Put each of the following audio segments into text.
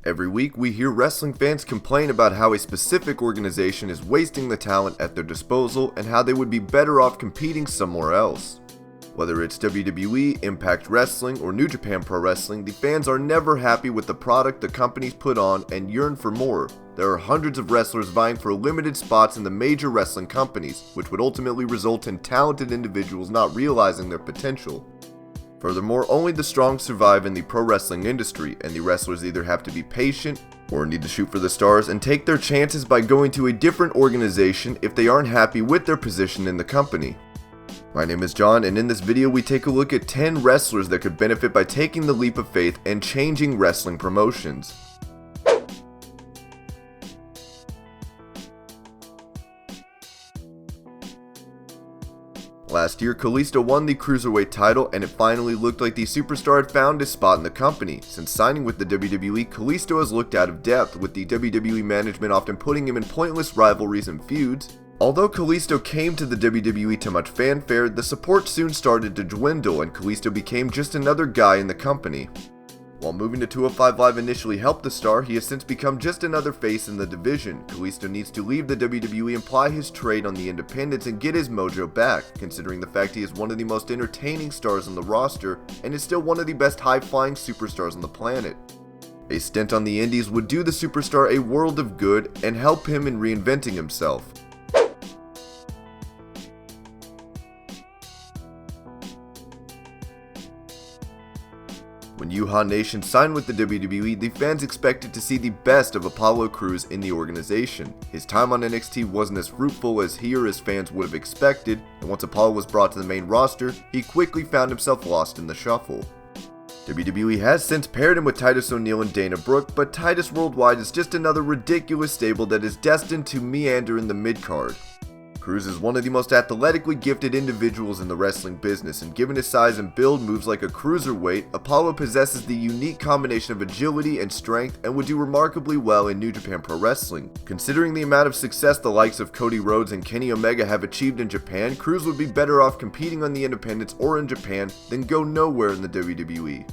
Every week, we hear wrestling fans complain about how a specific organization is wasting the talent at their disposal and how they would be better off competing somewhere else. Whether it's WWE, Impact Wrestling, or New Japan Pro Wrestling, the fans are never happy with the product the companies put on and yearn for more. There are hundreds of wrestlers vying for limited spots in the major wrestling companies, which would ultimately result in talented individuals not realizing their potential. Furthermore, only the strong survive in the pro wrestling industry, and the wrestlers either have to be patient or need to shoot for the stars and take their chances by going to a different organization if they aren't happy with their position in the company. My name is John, and in this video we take a look at 10 wrestlers that could benefit by taking the leap of faith and changing wrestling promotions. Last year, Kalisto won the Cruiserweight title, and it finally looked like the superstar had found his spot in the company. Since signing with the WWE, Kalisto has looked out of depth, with the WWE management often putting him in pointless rivalries and feuds. Although Kalisto came to the WWE to much fanfare, the support soon started to dwindle, and Kalisto became just another guy in the company. While moving to 205 Live initially helped the star, he has since become just another face in the division. Kalisto needs to leave the WWE and ply his trade on the independents and get his mojo back, considering the fact he is one of the most entertaining stars on the roster and is still one of the best high-flying superstars on the planet. A stint on the indies would do the superstar a world of good and help him in reinventing himself. When Yuha Nation signed with the WWE, the fans expected to see the best of Apollo Crews in the organization. His time on NXT wasn't as fruitful as he or his fans would have expected, and once Apollo was brought to the main roster, he quickly found himself lost in the shuffle. WWE has since paired him with Titus O'Neil and Dana Brooke, but Titus Worldwide is just another ridiculous stable that is destined to meander in the mid-card. Crews is one of the most athletically gifted individuals in the wrestling business, and given his size and build moves like a cruiserweight, Apollo possesses the unique combination of agility and strength and would do remarkably well in New Japan Pro Wrestling. Considering the amount of success the likes of Cody Rhodes and Kenny Omega have achieved in Japan, Crews would be better off competing on the independents or in Japan than go nowhere in the WWE.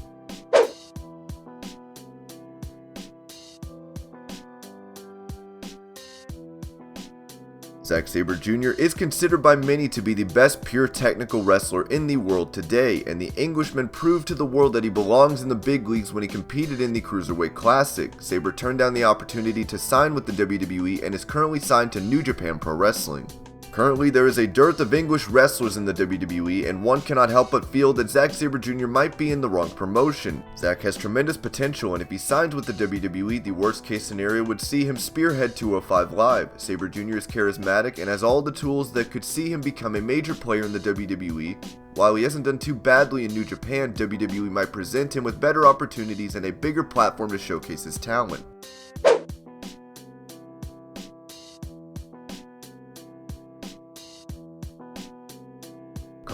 Zack Sabre Jr. is considered by many to be the best pure technical wrestler in the world today, and the Englishman proved to the world that he belongs in the big leagues when he competed in the Cruiserweight Classic. Sabre turned down the opportunity to sign with the WWE and is currently signed to New Japan Pro Wrestling. Currently, there is a dearth of English wrestlers in the WWE, and one cannot help but feel that Zack Sabre Jr. might be in the wrong promotion. Zack has tremendous potential, and if he signs with the WWE, the worst case scenario would see him spearhead 205 Live. Sabre Jr. is charismatic and has all the tools that could see him become a major player in the WWE. While he hasn't done too badly in New Japan, WWE might present him with better opportunities and a bigger platform to showcase his talent.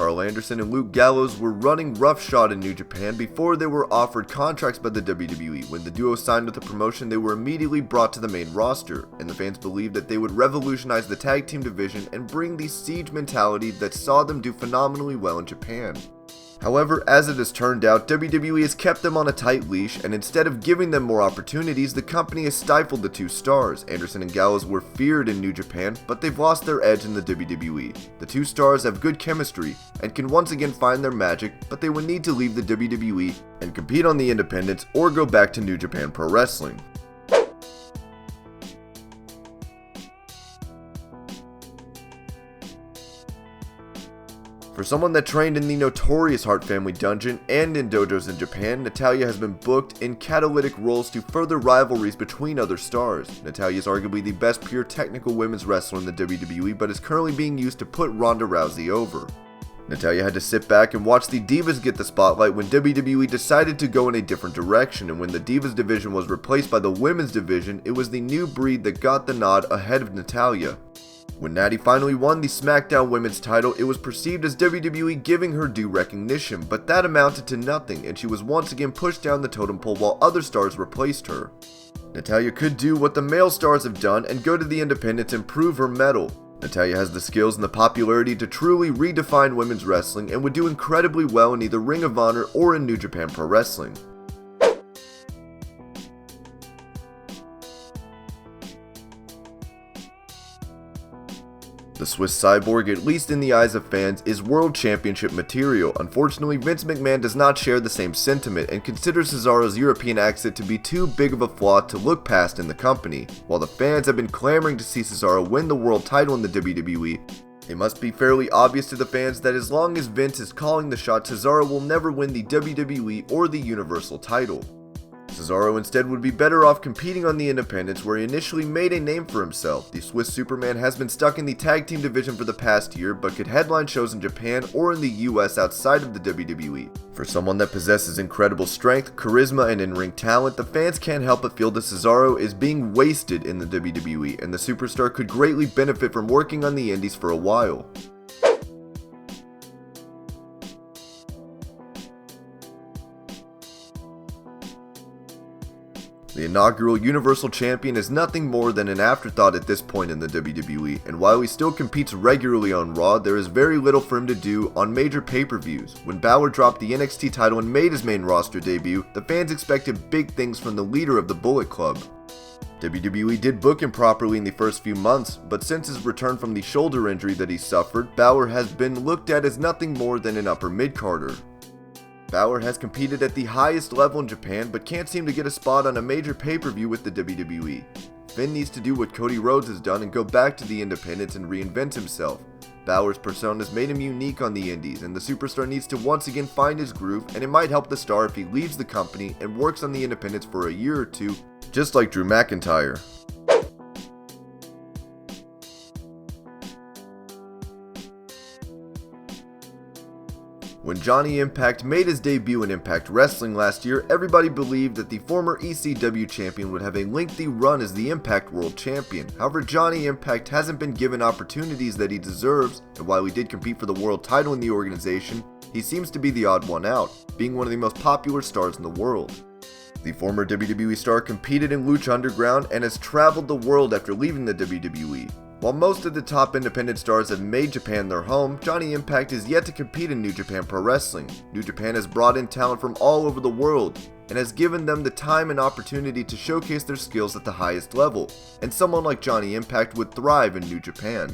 Carl Anderson and Luke Gallows were running roughshod in New Japan before they were offered contracts by the WWE. When the duo signed with the promotion, they were immediately brought to the main roster, and the fans believed that they would revolutionize the tag team division and bring the siege mentality that saw them do phenomenally well in Japan. However, as it has turned out, WWE has kept them on a tight leash, and instead of giving them more opportunities, the company has stifled the two stars. Anderson and Gallows were feared in New Japan, but they've lost their edge in the WWE. The two stars have good chemistry, and can once again find their magic, but they would need to leave the WWE and compete on the independents or go back to New Japan Pro Wrestling. For someone that trained in the notorious Hart family dungeon and in dojos in Japan, Natalya has been booked in catalytic roles to further rivalries between other stars. Natalya is arguably the best pure technical women's wrestler in the WWE, but is currently being used to put Ronda Rousey over. Natalya had to sit back and watch the Divas get the spotlight when WWE decided to go in a different direction, and when the Divas division was replaced by the women's division, it was the new breed that got the nod ahead of Natalya. When Natty finally won the SmackDown Women's title, it was perceived as WWE giving her due recognition, but that amounted to nothing, and she was once again pushed down the totem pole while other stars replaced her. Natalya could do what the male stars have done and go to the independents and prove her mettle. Natalya has the skills and the popularity to truly redefine women's wrestling and would do incredibly well in either Ring of Honor or in New Japan Pro Wrestling. The Swiss cyborg, at least in the eyes of fans, is world championship material. Unfortunately, Vince McMahon does not share the same sentiment and considers Cesaro's European accent to be too big of a flaw to look past in the company. While the fans have been clamoring to see Cesaro win the world title in the WWE, it must be fairly obvious to the fans that as long as Vince is calling the shot, Cesaro will never win the WWE or the Universal title. Cesaro instead would be better off competing on the independents where he initially made a name for himself. The Swiss Superman has been stuck in the tag team division for the past year, but could headline shows in Japan or in the US outside of the WWE. For someone that possesses incredible strength, charisma, and in-ring talent, the fans can't help but feel that Cesaro is being wasted in the WWE, and the superstar could greatly benefit from working on the indies for a while. The inaugural Universal Champion is nothing more than an afterthought at this point in the WWE, and while he still competes regularly on Raw, there is very little for him to do on major pay-per-views. When Balor dropped the NXT title and made his main roster debut, the fans expected big things from the leader of the Bullet Club. WWE did book him properly in the first few months, but since his return from the shoulder injury that he suffered, Balor has been looked at as nothing more than an upper mid-carder. Balor has competed at the highest level in Japan, but can't seem to get a spot on a major pay-per-view with the WWE. Finn needs to do what Cody Rhodes has done and go back to the independents and reinvent himself. Balor's persona has made him unique on the indies, and the superstar needs to once again find his groove, and it might help the star if he leaves the company and works on the independents for a year or two, just like Drew McIntyre. When Johnny Impact made his debut in Impact Wrestling last year, everybody believed that the former ECW champion would have a lengthy run as the Impact World Champion. However, Johnny Impact hasn't been given opportunities that he deserves, and while he did compete for the world title in the organization, he seems to be the odd one out, being one of the most popular stars in the world. The former WWE star competed in Lucha Underground and has traveled the world after leaving the WWE. While most of the top independent stars have made Japan their home, Johnny Impact is yet to compete in New Japan Pro Wrestling. New Japan has brought in talent from all over the world, and has given them the time and opportunity to showcase their skills at the highest level, and someone like Johnny Impact would thrive in New Japan.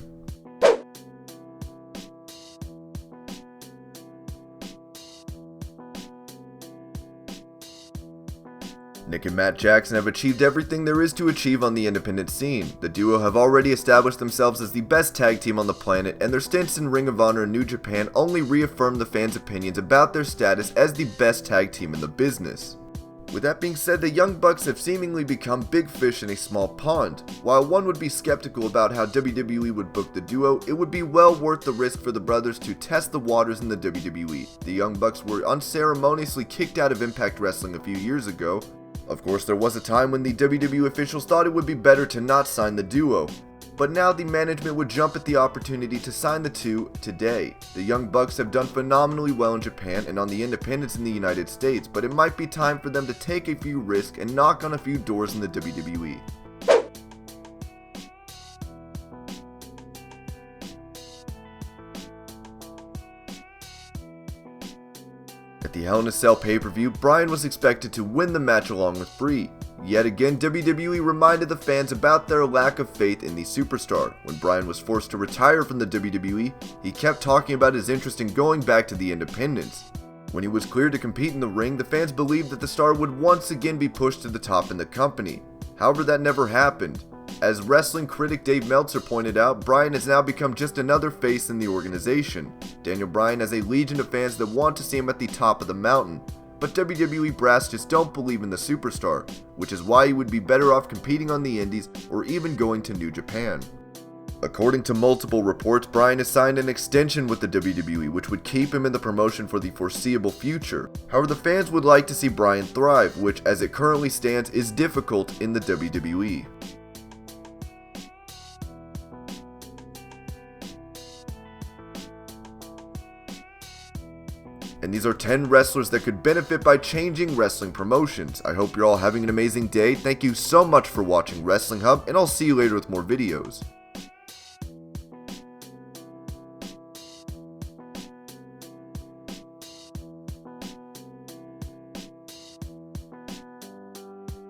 Nick and Matt Jackson have achieved everything there is to achieve on the independent scene. The duo have already established themselves as the best tag team on the planet, and their stints in Ring of Honor and New Japan only reaffirm the fans' opinions about their status as the best tag team in the business. With that being said, the Young Bucks have seemingly become big fish in a small pond. While one would be skeptical about how WWE would book the duo, it would be well worth the risk for the brothers to test the waters in the WWE. The Young Bucks were unceremoniously kicked out of Impact Wrestling a few years ago. Of course, there was a time when the WWE officials thought it would be better to not sign the duo, but now the management would jump at the opportunity to sign the two today. The Young Bucks have done phenomenally well in Japan and on the independents in the United States, but it might be time for them to take a few risks and knock on a few doors in the WWE. At the Hell in a Cell pay-per-view, Bryan was expected to win the match along with Brie. Yet again, WWE reminded the fans about their lack of faith in the superstar. When Bryan was forced to retire from the WWE, he kept talking about his interest in going back to the independents. When he was cleared to compete in the ring, the fans believed that the star would once again be pushed to the top in the company. However, that never happened. As wrestling critic Dave Meltzer pointed out, Bryan has now become just another face in the organization. Daniel Bryan has a legion of fans that want to see him at the top of the mountain, but WWE brass just don't believe in the superstar, which is why he would be better off competing on the indies or even going to New Japan. According to multiple reports, Bryan has signed an extension with the WWE, which would keep him in the promotion for the foreseeable future. However, the fans would like to see Bryan thrive, which as it currently stands is difficult in the WWE. And these are 10 wrestlers that could benefit by changing wrestling promotions. I hope you're all having an amazing day. Thank you so much for watching Wrestling Hub, and I'll see you later with more videos.